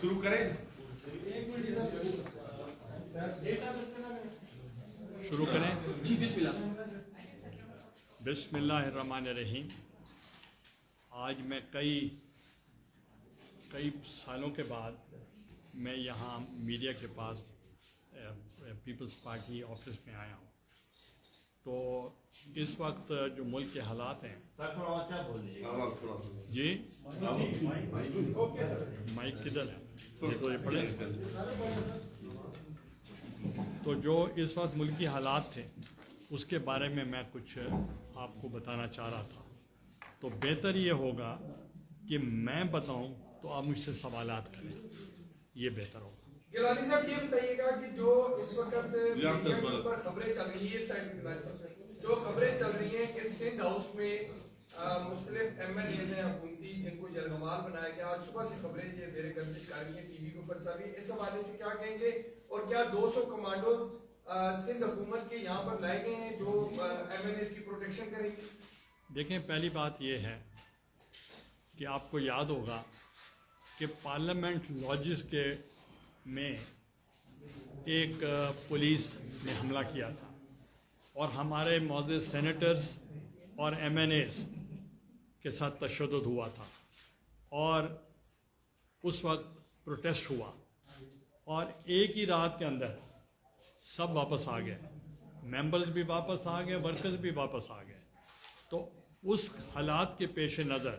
शुरू करें। शुरू करें जी बिस्मिल्लाह। बिस्मिल्लाहिर्रहमानिर्रहीम। आज मैं कई सालों के बाद मैं यहाँ मीडिया के पास पीपल्स पार्टी ऑफिस में आया हूँ। तो इस वक्त जो मुल्क के हालात हैं जी माइक किधर है तो ये पढ़े। तो जो इस वक्त मुल्क की हालात थे उसके बारे में मैं कुछ आपको बताना चाह रहा था। तो बेहतर ये होगा कि मैं बताऊं तो आप मुझसे सवालात करें, ये बेहतर होगा। गिलानी साहब ये बताइएगा कि जो इस वक्त मीडिया के ऊपर खबरें चल रही है, जो खबरें चल रही हैं कि सिंध हाउस में मुख्तलिफ MLA ने हुकूमती जिनको जरगमाल बनाया गया, आज सुबह से खबरें ये जेर गर्दिश कर रही हैं, टीवी के ऊपर चल रही है, इस हवाले से क्या कहेंगे? और क्या 200 कमांडो सिंध हुकूमत के यहाँ पर लाए गए हैं जो MLAs की प्रोटेक्शन करेंगे? देखें, पहली बात यह है कि आपको याद होगा कि पार्लियामेंट लॉजिस के में एक पुलिस ने हमला किया था और हमारे मौजूद सेनेटर्स और MNAs के साथ तशद्दुद हुआ था और उस वक्त प्रोटेस्ट हुआ और एक ही रात के अंदर सब वापस आ गए, मेंबर्स भी वापस आ गए, वर्कर्स भी वापस आ गए। तो उस हालात के पेश नज़र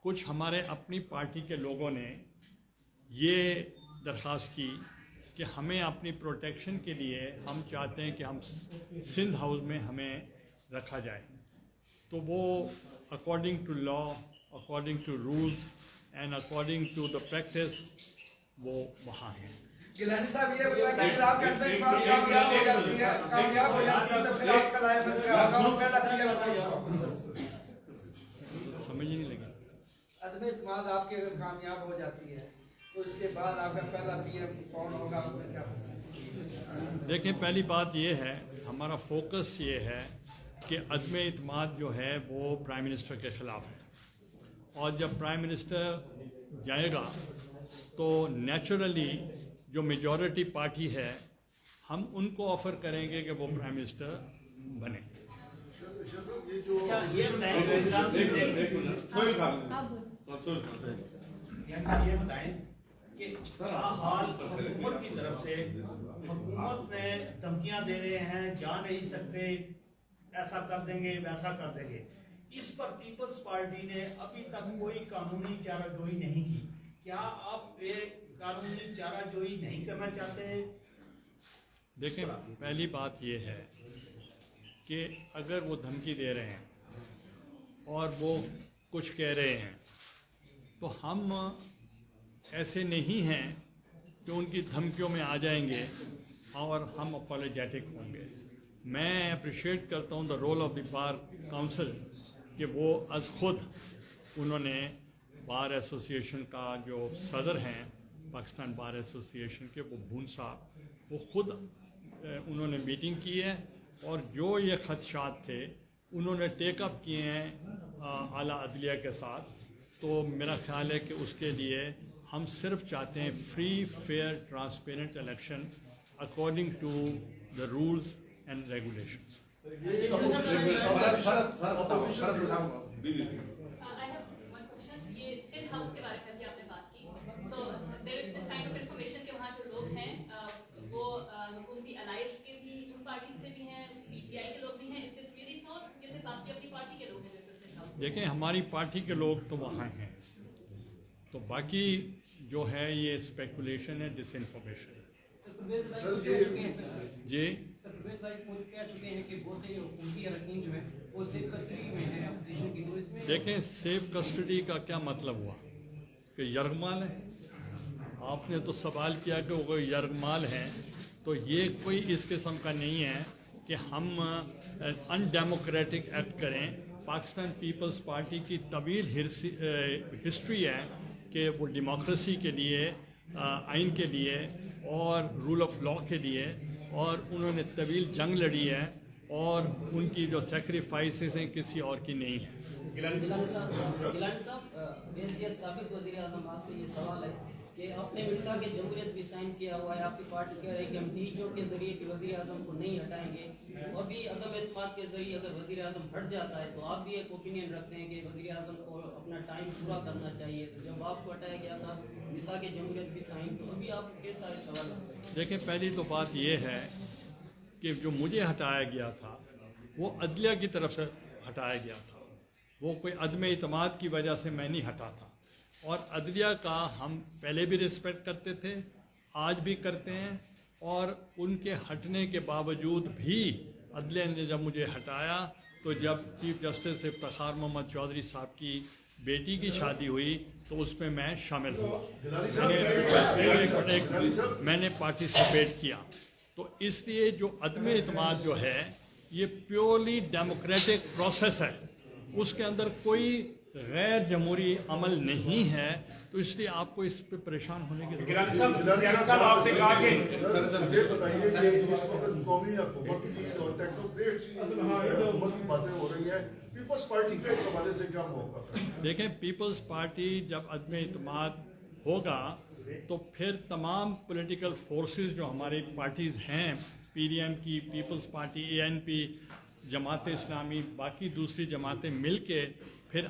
कुछ हमारे अपनी पार्टी के लोगों ने ये दरख्वास्त की कि हमें अपनी प्रोटेक्शन के लिए हम चाहते हैं कि हम सिंध हाउस में हमें रखा जाए। तो वो according to law, according to rules and according to the practice वो वहाँ हैं। गिलानी साहब ये बताएं कि अगर आपके अंदर कामयाब हो जाती है तो फिर आपका लायक पहला PM समझ ही नहीं लगी। अदम इत्मीनान आपके अगर कामयाब हो जाती है तो उसके बाद आपका पहला PM कौन होगा, आपको क्या पता? देखें, पहली बात ये है, हमारा फोकस ये है कि अदम इत्मीनान जो है वो प्राइम मिनिस्टर के ख़िलाफ़ है और जब प्राइम मिनिस्टर जाएगा तो नेचुरली जो मेजॉरिटी पार्टी है हम उनको ऑफ़र करेंगे कि वो प्राइम मिनिस्टर बने। ये बताएं कि हाल हुकूमत की तरफ से हुकूमत ने धमकियां दे रहे हैं, जा नहीं सकते, ऐसा कर देंगे वैसा कर देंगे। इस पर पीपल्स पार्टी ने अभी तक कोई कानूनी चाराजोई नहीं की। क्या आप ये कानूनी चाराजोई नहीं करना चाहते? देखें, पहली बात ये है कि अगर वो धमकी दे रहे हैं और वो कुछ कह रहे हैं तो हम ऐसे नहीं हैं कि उनकी धमकियों में आ जाएंगे और हम अपॉलोजेटिक होंगे। मैं अप्रिशिएट करता हूँ the role of the bar council कि वो अज खुद उन्होंने बार एसोसिएशन का जो सदर हैं पाकिस्तान बार एसोसिएशन के, वो भून साहब, वो खुद उन्होंने मीटिंग की है और जो ये खदशात थे उन्होंने टेकअप किए हैं आला अदलिया के साथ। तो मेरा ख्याल है कि उसके लिए हम सिर्फ चाहते हैं free fair transparent election according to the rules and regulations. देखें, हमारी पार्टी के लोग तो वहाँ हैं, तो बाकी जो है ये स्पेकुलेशन है, डिसइंफॉर्मेशन है। जी देखें, सेफ कस्टडी का क्या मतलब हुआ कि यरगमाल है? आपने तो सवाल किया कि वो यरगमाल हैं, तो ये कोई इस किस्म का नहीं है कि हम अनडेमोक्रेटिक एक्ट करें। पाकिस्तान पीपल्स पार्टी की तवील हिस्ट्री है कि वो डेमोक्रेसी के लिए, आइन के लिए और रूल ऑफ लॉ के लिए, और उन्होंने तवील जंग लड़ी है और उनकी जो सेक्रीफाइसेस हैं किसी और की नहीं है। गिलानी साहब, हैसियत साबिक वज़ीर-ए-आज़म आपसे ये सवाल है कि अपने मिसाक जमहूरियत भी साइन किया हुआ है, आपकी पार्टी कह रही है कि हम टीचों के जरिए कि वज़ीर आज़म को नहीं हटाएंगे, तो अभी अदम एतमाद के जरिए अगर वज़ीर आज़म हट जाता है तो आप भी एक ओपिनियन रखते हैं कि वज़ीर आज़म को अपना टाइम पूरा करना चाहिए, तो जब आपको हटाया गया था मिसाक जमहूरियत भी साइन, तो अभी आप किस सारे सवाल हैं? देखिए, पहली तो बात ये है कि जो मुझे हटाया गया था वो अदलिया की तरफ से हटाया गया था, वो कोई अदम इतमाद की वजह से मैं नहीं हटा था। और अदलिया का हम पहले भी रिस्पेक्ट करते थे, आज भी करते हैं, और उनके हटने के बावजूद भी अदलिया ने जब मुझे हटाया तो जब चीफ जस्टिस इफ्तिखार मोहम्मद चौधरी साहब की बेटी की शादी हुई तो उसमें मैं शामिल हुआ, मैंने पार्टिसिपेट किया। तो इसलिए जो अदम इतमाद जो है ये प्योरली डेमोक्रेटिक प्रोसेस है, उसके अंदर कोई गैर जमहूरी अमल नहीं है, तो इसलिए आपको इस पे परेशान होने की गिलानी साहब आपसे कहा कि ये बताइए कि इस वक्त कौमी हुकूमत की और टेक्नोक्रेट्स की हुकूमत की बातें हो रही है, पीपल्स पार्टी के इस हवाले से क्या मौका है? देखें, पीपल्स पार्टी जब अदम इतमाद होगा तो फिर तमाम पॉलिटिकल फोर्सेस जो हमारी पार्टीज हैं, पीडीएम की, peoples party, ANP, Jamaat Islami, बाकी दूसरी जमातें मिलके फिर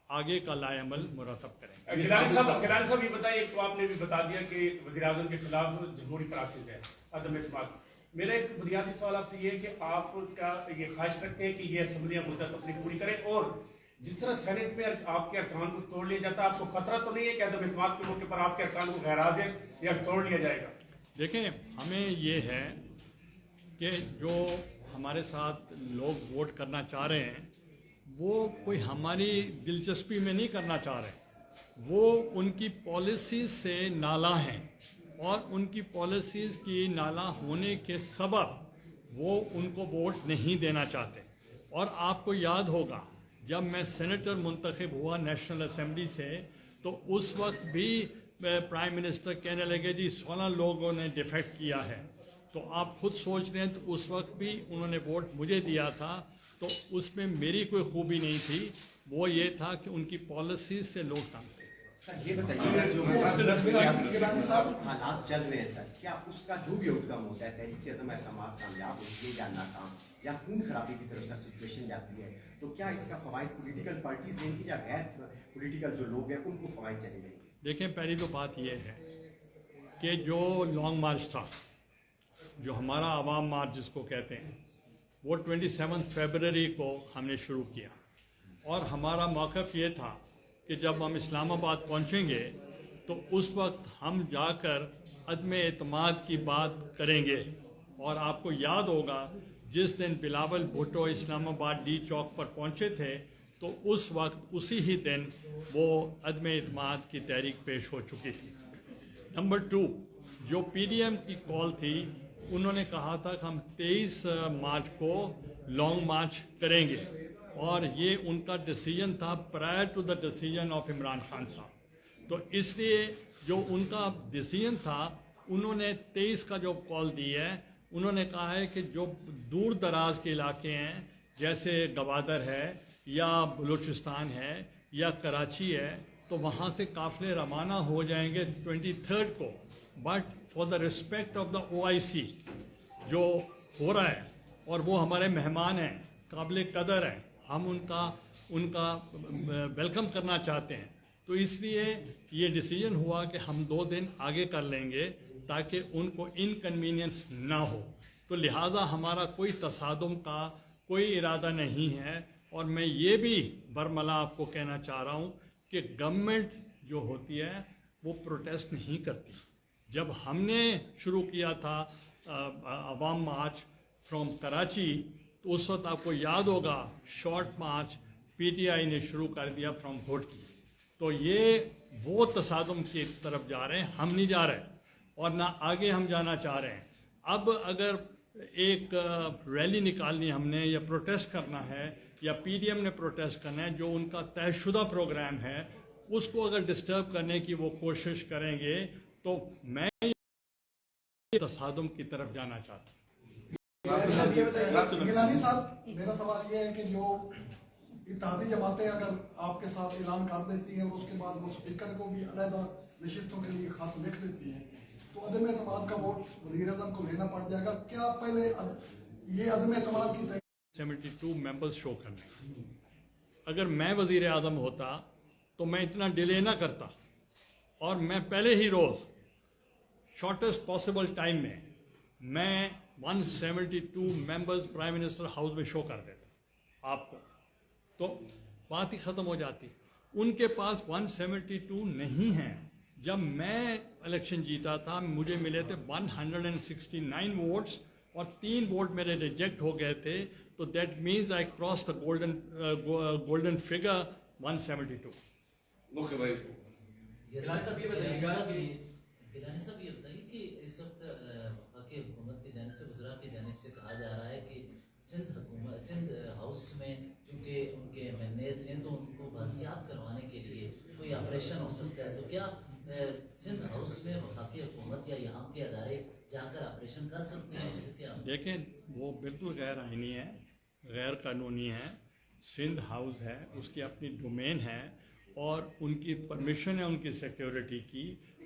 आगे का लाएअमल मुरतब करेंगे। गिलानी साहब ये बताइए, एक तो आपने भी बता दिया कि वज़ीर आज़म के खिलाफ जमहूरी प्रोसेस है, अदम इत्मीनान। मेरा एक बुनियादी सवाल आपसे ये है कि आप क्या ये ख्वाहिश रखते हैं कि ये असम्बलियाँ मुद्दत अपनी पूरी करें, और जिस तरह सेनेट में आपके अरकान को तोड़ लिया जाता है, आपको खतरा तो नहीं है कि अदम इत्मीनान के मौके पर आपके अरकान को गैरहाजिर या तोड़ लिया जाएगा? देखें, हमें ये है कि जो हमारे साथ लोग वोट करना चाह रहे हैं वो कोई हमारी दिलचस्पी में नहीं करना चाह रहे, वो उनकी पॉलिसीज से नाला हैं, और उनकी पॉलिसीज की नाला होने के सबब वो उनको वोट नहीं देना चाहते। और आपको याद होगा जब मैं सेनेटर मुंतखब हुआ नेशनल असेंबली से, तो उस वक्त भी प्राइम मिनिस्टर कहने लगे जी 16 लोगों ने डिफेक्ट किया है, तो आप खुद सोच रहे हैं, तो उस वक्त भी उन्होंने वोट मुझे दिया था, तो उसमें मेरी कोई खूबी नहीं थी, वो ये था कि उनकी पॉलिसीज से लोग तंग थे। सर ये बताइए, जो हालात चल रहे हैं सर, क्या उसका जो भी आउटकम होता है, तहरीक अदम एतमाद कामयाब होती है या नाकाम, या खून खराबी की तरफ सर सिचुएशन जाती है, तो क्या इसका फवायद पॉलिटिकल पार्टीज देंगी या गैर पॉलिटिकल जो लोग हैं उनको फवायद चले जाएंगे? देखें, पहली तो बात यह है कि जो लॉन्ग मार्च था, जो हमारा आवाम मार्च जिसको कहते हैं, वो 27 फरवरी को हमने शुरू किया, और हमारा मौक़िफ़ ये था कि जब हम इस्लामाबाद पहुंचेंगे तो उस वक्त हम जाकर अदम एतमाद की बात करेंगे। और आपको याद होगा जिस दिन बिलावल भुट्टो इस्लामाबाद डी चौक पर पहुंचे थे, तो उस वक्त उसी ही दिन वो अदम एतमाद की तहरीक पेश हो चुकी थी। नंबर 2, जो पीडीएम की कॉल थी, उन्होंने कहा था कि हम 23 मार्च को लॉन्ग मार्च करेंगे, और ये उनका डिसीजन था prior to the decision of Imran Khan sahab. तो इसलिए जो उनका डिसीजन था, उन्होंने 23 का जो कॉल दी है, उन्होंने कहा है कि जो दूर दराज के इलाके हैं जैसे गवादर है या बलूचिस्तान है या कराची है, तो वहाँ से काफ़िले रवाना हो जाएंगे 23 को, but for the respect of the OIC जो हो रहा है, और वो हमारे मेहमान हैं, काबिल कदर हैं, हम उनका वेलकम करना चाहते हैं, तो इसलिए ये डिसीजन हुआ कि हम 2 दिन आगे कर लेंगे ताकि उनको इनकन्वीनियंस ना हो। तो लिहाजा हमारा कोई तसादुम का कोई इरादा नहीं है, और मैं ये भी बरमला आपको कहना चाह रहा हूँ कि गवर्नमेंट जो होती है वो प्रोटेस्ट नहीं करती। जब हमने शुरू किया था अवाम मार्च फ्रॉम कराची, तो उस वक्त आपको याद होगा शॉर्ट मार्च पीटीआई ने शुरू कर दिया फ्रॉम घोटकी। तो ये वो तसादुम की तरफ जा रहे हैं, हम नहीं जा रहे, और ना आगे हम जाना चाह रहे हैं। अब अगर एक रैली निकालनी हमने या प्रोटेस्ट करना है या पीडीएम ने प्रोटेस्ट करना है, जो उनका तयशुदा प्रोग्राम है, उसको अगर डिस्टर्ब करने की वो कोशिश करेंगे, तो मैं तसादुम की तरफ जाना चाहता हूँ। गिलानी साहब, मेरा सवाल ये है कि जो इत्तेहादी जमातें अगर आपके साथ ऐलान कर देती हैं और उसके बाद वो स्पीकर को भी अलहदा नशिस्तों के लिए खत लिख देती हैं, तो अदम एतमाद का वोट वज़ीर आज़म को लेना पड़ जाएगा। क्या पहले ये अदम एतमाद की 72 मेंबर्स शो करने, अगर मैं वज़ीर आज़म होता तो मैं इतना डिले ना करता और मैं पहले ही रोज़ शॉर्टेस्ट पॉसिबल टाइम में मैं 172 मेंबर्स प्राइम मिनिस्टर हाउस में शो कर देता आपको, तो बात ही ख़त्म हो जाती। उनके पास 172 नहीं है। जब मैं इलेक्शन जीता था मुझे मिले थे 169 वोट्स और 3 वोट मेरे रिजेक्ट हो गए थे, तो that means I cross the golden figure 172। Gilani sahab ये बताइए कि इस वक्त वफाकी हुकूमत की जानिब से वज़रा की जानिब से कहा जा रहा है कि सिंध हाउस में चूँकि उनके एमएनएस हैं तो उनको बाज़ियाब करवाने के लिए कोई ऑपरेशन हो सकता है, तो क्या सिंध हाउस में वफाकी हुकूमत या यहाँ के अदारे जाकर ऑपरेशन कर सकते हैं? इसके क्या देखें, वो बिल्कुल गैर आइनी है, गैर कानूनी है। सिंध हाउस है, उसकी अपनी डोमेन है और उनकी परमिशन है उनकी सिक्योरिटी की।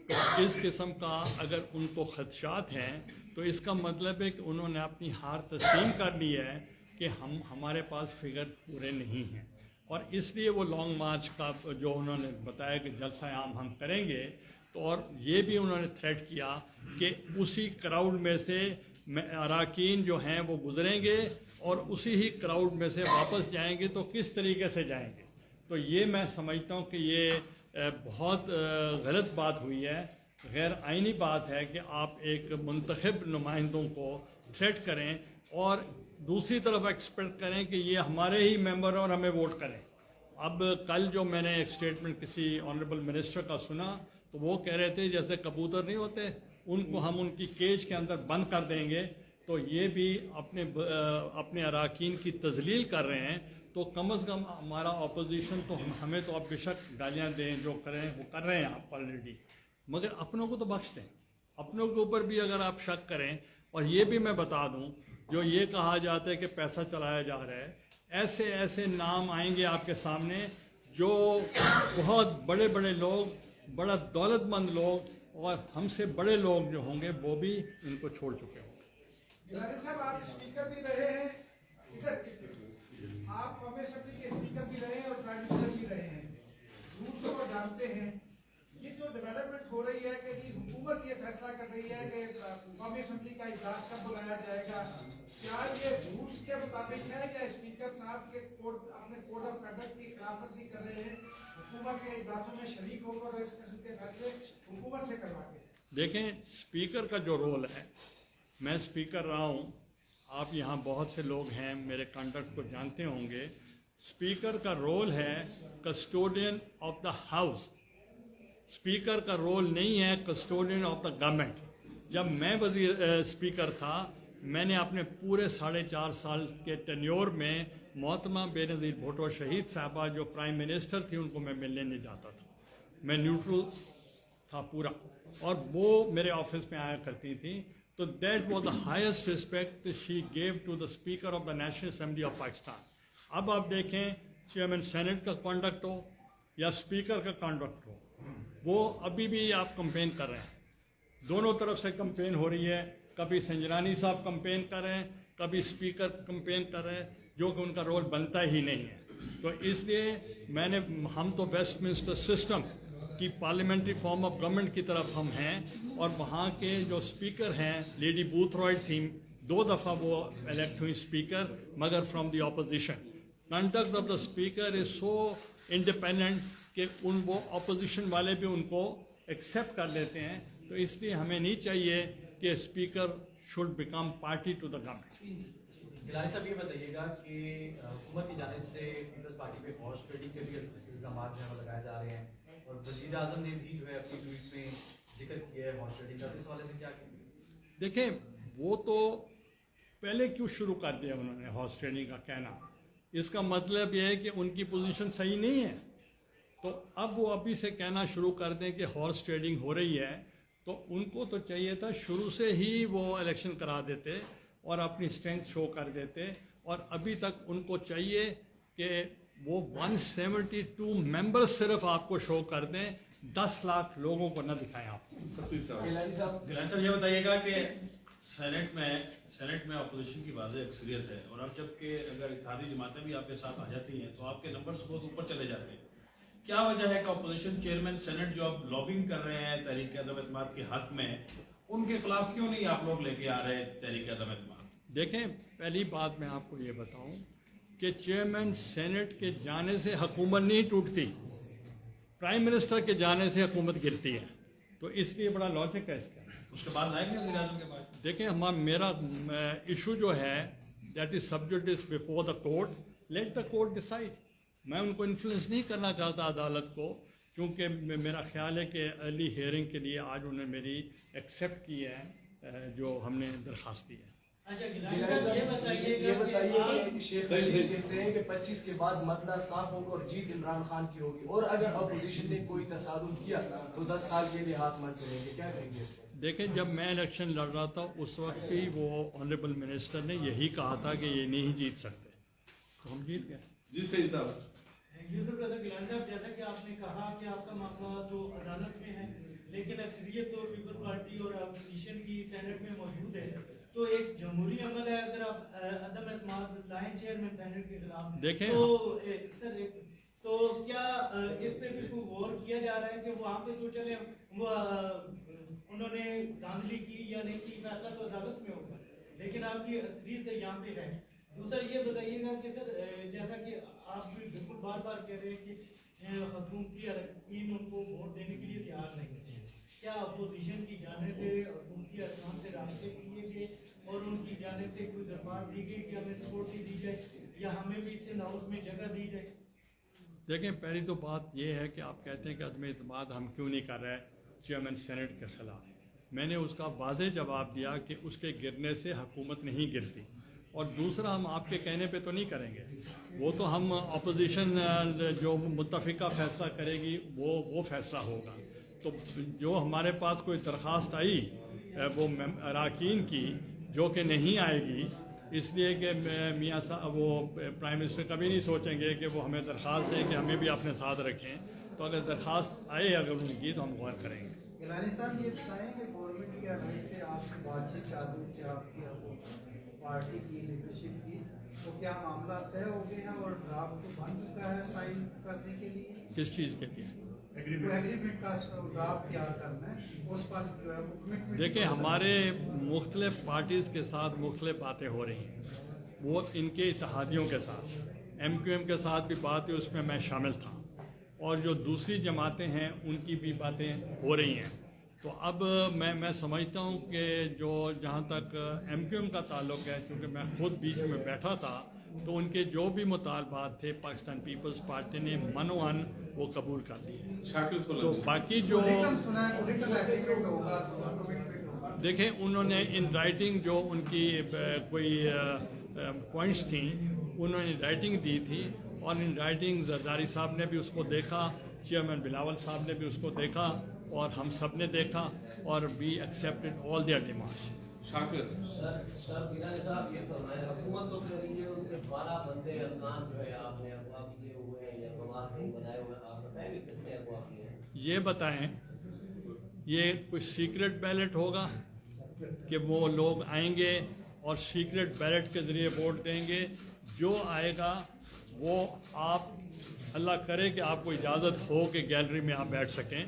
तो इस किस्म का अगर उनको खदशात हैं तो इसका मतलब है कि उन्होंने अपनी हार तस्लीम कर ली है कि हमारे पास फिगर पूरे नहीं हैं, और इसलिए वो लॉन्ग मार्च का जो उन्होंने बताया कि जलसा आम हम करेंगे, तो और ये भी उन्होंने थ्रेट किया कि उसी क्राउड में से अराकीन जो हैं वो गुजरेंगे और उसी ही क्राउड में से वापस जाएंगे, तो किस तरीके से जाएंगे। तो ये मैं समझता हूँ कि ये बहुत गलत बात हुई है, गैर आइनी बात है कि आप एक मुंतखब नुमाइंदों को थ्रेट करें और दूसरी तरफ एक्सपेक्ट करें कि ये हमारे ही मेंबर और हमें वोट करें। अब कल जो मैंने एक स्टेटमेंट किसी ऑनरेबल मिनिस्टर का सुना तो वो कह रहे थे जैसे कबूतर नहीं होते, उनको हम उनकी केज के अंदर बंद कर देंगे, तो ये भी अपने अराकीन की तजलील कर रहे हैं। तो कम अज़ कम हमारा अपोजिशन तो हमें तो आप बेशक गालियाँ दें, जो करें वो कर रहे हैं आप ऑलरेडी, मगर अपनों को तो बख्श दें। अपनों के ऊपर भी अगर आप शक करें, और ये भी मैं बता दूं, जो ये कहा जाता है कि पैसा चलाया जा रहा है, ऐसे ऐसे नाम आएंगे आपके सामने जो बहुत बड़े बड़े लोग, बड़ा दौलतमंद लोग और हमसे बड़े लोग जो होंगे वो भी इनको छोड़ चुके होंगे। आप स्पीकर भी रहे हैं, आप कौमी असेंबली के स्पीकर भी रहे हैं और प्राइम मिनिस्टर भी रहे हैं, रूल्स को जानते हैं। ये जो डेवलपमेंट हो रही है कि हुकूमत ये फैसला कर रही है कि कौमी असेंबली का इजलास कब बुलाया जाएगा, क्या ये रूल्स के मुताबिक है या स्पीकर साहब के अपने कोड ऑफ कंडक्ट की खिलाफवर्जी कर रहे हैं, हुकूमत के इजलासों में शरीक होकर इस किस्म के फैसले हुकूमत से करवाते हैं? देखें, स्पीकर का जो रोल है, मैं स्पीकर रहा हूँ, आप यहाँ बहुत से लोग हैं मेरे कंडक्ट को जानते होंगे। स्पीकर का रोल है custodian of the house, speaker का रोल नहीं है कस्टोडियन ऑफ द गवर्नमेंट। जब मैं स्पीकर था, मैंने अपने पूरे 4.5 साल के टेन्योर में मोहतरमा बेनज़ीर भुट्टो शहीद साहबा जो प्राइम मिनिस्टर थी उनको मैं मिलने नहीं जाता था, मैं न्यूट्रल था पूरा, और वो मेरे ऑफिस में आया करती थी। तो that was the highest respect she gave to the speaker of the national assembly of Pakistan. अब आप देखें, चेयरमैन सेनेट का कॉन्डक्ट हो या स्पीकर का कॉन्डक्ट हो, वो अभी भी आप कंपेन कर रहे हैं, दोनों तरफ से कंपेन हो रही है। कभी संजरानी साहब कंपेन कर रहे हैं, कभी स्पीकर कंपेन कर रहे हैं, जो कि उनका रोल बनता ही नहीं है। तो इसलिए हम तो वेस्टमिंस्टर सिस्टम की पार्लियामेंट्री फॉर्म ऑफ गवर्नमेंट की तरफ हम हैं, और वहाँ के जो स्पीकर हैं, लेडी बूथरॉयड थी, 2 दफ़ा वो इलेक्ट हुई स्पीकर, मगर from the opposition. Conduct of the speaker is so independent कि वो ऑपोजिशन वाले भी उनको एक्सेप्ट कर लेते हैं। तो इसलिए हमें नहीं चाहिए कि speaker should become party to the government. Gilani sahab, ये बताइएगा कि हुकूमत की जानिब से पीपल्स पार्टी पे हॉर्स ट्रेडिंग के भी इल्जाम जो है लगाए जा रहे हैं, और वज़ीर आज़म ने भी जो है अपनी ट्वीट में जिक्र किया है हॉर्स ट्रेडिंग का, इस हवाले से क्या कहेंगे? देखें, वो तो पहले क्यों शुरू कर दिया उन्होंने हॉर्स ट्रेडिंग का कहना, इसका मतलब ये है कि उनकी पोजीशन सही नहीं है। तो अब वो अभी से कहना शुरू कर दें कि हॉर्स ट्रेडिंग हो रही है, तो उनको तो चाहिए था शुरू से ही वो इलेक्शन करा देते और अपनी स्ट्रेंथ शो कर देते, और अभी तक उनको चाहिए कि वो 172 मेंबर्स सिर्फ आपको शो कर दें, 10 लाख लोगों को न दिखाएं आप। गिलानी साहब ये बताइएगा कि सेनेट में अपोजिशन की वाज़ेह अक्सरियत है और अब जबकि अगर इत्तेहादी जमातें भी आपके साथ आ जाती हैं तो आपके नंबर्स बहुत ऊपर चले जाते हैं। क्या वजह है कि अपोजिशन चेयरमैन सेनेट जो अब लॉबिंग कर रहे हैं तहरीक अदम एतमाद के हक में, उनके खिलाफ क्यों नहीं आप लोग लेके आ रहे तहरीक अदम एतमाद? देखें, पहली बात मैं आपको ये बताऊं कि चेयरमैन सेनेट के जाने से हुकूमत नहीं टूटती, प्राइम मिनिस्टर के जाने से हुकूमत गिरती है। तो इसलिए बड़ा लॉजिक है इसका। उसके बाद लाएंगे वज़ीर आज़म के बाद? देखें, मेरा इशू जो है that is subject before the court, let the court decide. मैं उनको इन्फ्लुएंस नहीं करना चाहता अदालत को, क्योंकि मेरा ख्याल है कि अर्ली हियरिंग के लिए आज उन्होंने मेरी एक्सेप्ट की है जो हमने दरख्वास्त दी है। अच्छा, ये बताइए कि शेख रशीद कहते हैं कि 25 के बाद मतला साफ होगा और जीत इमरान खान की होगी, और अगर अपोजिशन ने कोई तसादुम किया तो 10 साल के लिए हाथ मत करेंगे, क्या कहेंगे? देखें, जब मैं इलेक्शन लड़ रहा था उस वक्त भी वो ऑनरेबल मिनिस्टर ने यही कहा था कि ये नहीं जीत सकते, तो हम जीत गए। जी सही साहब। यूसुफ रज़ा गिलानी साहब, जैसा कि आपने कहा कि आपका मामला तो अदालत में है, लेकिन अक्सरियत तो पीपल्स पार्टी और अपोजिशन की सेनेट में मौजूद है, तो एक जमहूरी अमल है अगर आप अदम एतमाद लाएं चेयरमैन सेनेट के खिलाफ, देखें तो क्या इस पे भी कोई गौर किया जा रहा है कि वहाँ पे तो चले उन्होंने धांधली की या नहीं की, फैसला तो अदालत में होगा, लेकिन आपकी अक्सरियत यहाँ पे है। दूसरा ये बताइएगा कि सर, जैसा कि आप भी बिल्कुल बार बार कह रहे हैं कि हुकूमती अरकान उनको वोट देने के लिए तैयार नहीं है, क्या अपोजिशन की जानिब से हुकूमती अरकान से रास्ते किए गए और उनकी जानिब से कोई दरख्वास्त दी गई कि हमें सिक्योरिटी दी जाए या हमें भी सिंध हाउस में जगह दी जाए? देखें, पहली तो बात यह है कि आप कहते हैं कि अदम एतमाद हम क्यों नहीं कर रहे चेयरमैन सेनेट के खिलाफ। मैंने उसका वाज़ेह जवाब दिया कि उसके गिरने से हुकूमत नहीं गिरती, और दूसरा हम आपके कहने पे तो नहीं करेंगे, वो तो हम अपोजिशन जो मुत्तफ़िका फैसला करेगी वो फैसला होगा। तो जो हमारे पास कोई दरख्वास्त आई वो अरकान की जो कि नहीं आएगी, इसलिए कि मियाँ साहब वो प्राइम मिनिस्टर कभी नहीं सोचेंगे कि वो हमें दरख्वास्त दें कि हमें भी अपने साथ रखें। तो अगर दरख्वास्त आए अगर उनकी तो हम गौर करेंगे। गिलानी साहब, ये बताएं कि गवर्नमेंट की अलाई से आपकी बातचीत चालू थी, आपकी पार्टी की लीडरशिप की, तो क्या मामला तय हो गया है और ड्राफ्ट तो बन चुका है साइन करने के लिए? किस चीज़ के लिए? एग्रीमेंट का ड्राफ्ट तैयार करना है, उस पर जो है कमिटमेंट। देखिए, हमारे मुख्तलिफ पार्टीज़ के साथ मुख्तलिफ बातें हो रही हैं, वो इनके इत्तेहादियों के साथ, MQM के साथ भी बात है, उसमें मैं शामिल था, और जो दूसरी जमातें हैं उनकी भी बातें हो रही हैं। तो अब मैं समझता हूँ कि जो जहाँ तक MQM का ताल्लुक है, क्योंकि मैं खुद बीच में बैठा था, तो उनके जो भी मुतालबात थे पाकिस्तान पीपल्स पार्टी ने मनोअन वो कबूल कर लिए। तो बाकी जो देखें, उन्होंने इन राइटिंग जो उनकी कोई पॉइंट्स थी उन्होंने राइटिंग दी थी, और इन राइटिंग जरदारी साहब ने भी उसको देखा, चेयरमैन बिलावल साहब ने भी उसको देखा, और हम सब ने देखा, और we accepted all their demands. Shakir sir Gilani sahab, ये फरमाएं, हुकूमत तो कह रही है उनके 12 बंदे अरकान जो है आपने अगवा किए हुए हैं या गवाह नहीं बनाए हुए, आप बताएंगे कितने अगवा किए हैं? ये बताएं, ये कोई सीक्रेट बैलेट होगा कि वो लोग आएंगे और सीक्रेट बैलेट के ज़रिए वोट देंगे? जो आएगा वो आप, अल्लाह करे कि आपको इजाज़त हो कि गैलरी में आप बैठ सकें,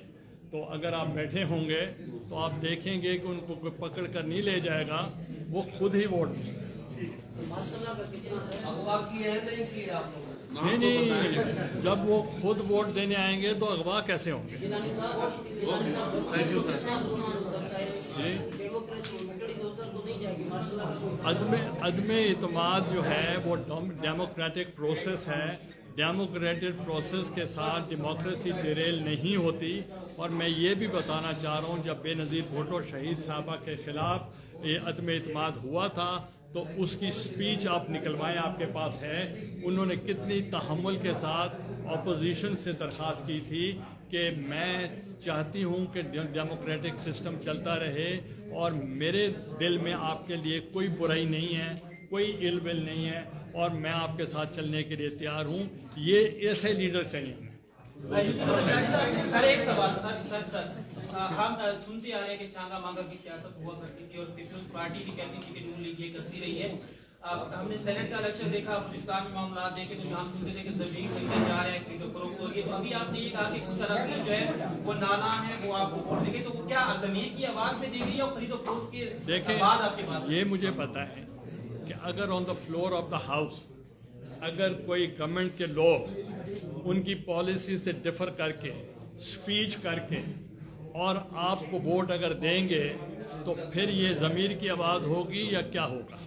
तो अगर आप बैठे होंगे तो आप देखेंगे कि उनको कोई पकड़ कर नहीं ले जाएगा, वो खुद ही वोट देंगे। अगवा किए हैं नहीं किए आप लोगों? नहीं, जब वो खुद वोट देने आएंगे तो अगवा कैसे होंगे? अदम इत्माद जो है वो डेमोक्रेटिक प्रोसेस है, डेमोक्रेटिक प्रोसेस के साथ डेमोक्रेसी डिरेल नहीं होती। और मैं ये भी बताना चाह रहा हूँ, जब बेनज़ीर भुट्टो शहीद साहबा के ख़िलाफ़ ये अदम इत्माद हुआ था तो उसकी स्पीच आप निकलवाएं, आपके पास है, उन्होंने कितनी तहम्मुल के साथ अपोजिशन से दरख्वास्त की थी कि मैं चाहती हूँ कि डेमोक्रेटिक सिस्टम चलता रहे और मेरे दिल में आपके लिए कोई बुराई नहीं है, कोई इल विल नहीं है, और मैं आपके साथ चलने के लिए तैयार हूँ। ये ऐसे लीडर चाहिए हमें। सर एक सवाल सर हम सुनते आ रहे हैं कि चांगा मांगा की सियासत हुआ करती थी और पीपल्स पार्टी भी कहती थी कि नून लीग ये करती रही है। हमने सेनेट का इलेक्शन देखा, बलूचिस्तान में मामला देखे तो हम सुनते थे कि जमीन खरीदे जा रहे हैं, खरीदो फरोख्त हो रही है। तो अभी आपने ये कहा कि कुछ अरब जो है वो नाना है, वो आपको वोट देंगे, तो वो क्या जमीन की आवाज में दी गई है और खरीदो फरोख्त के बाद आपके पास? ये मुझे पता है कि अगर on the floor of the house अगर कोई गवर्नमेंट के लोग उनकी पॉलिसी से डिफर करके स्पीच करके और आपको वोट अगर देंगे तो फिर ये ज़मीर की आवाज़ होगी या क्या होगा?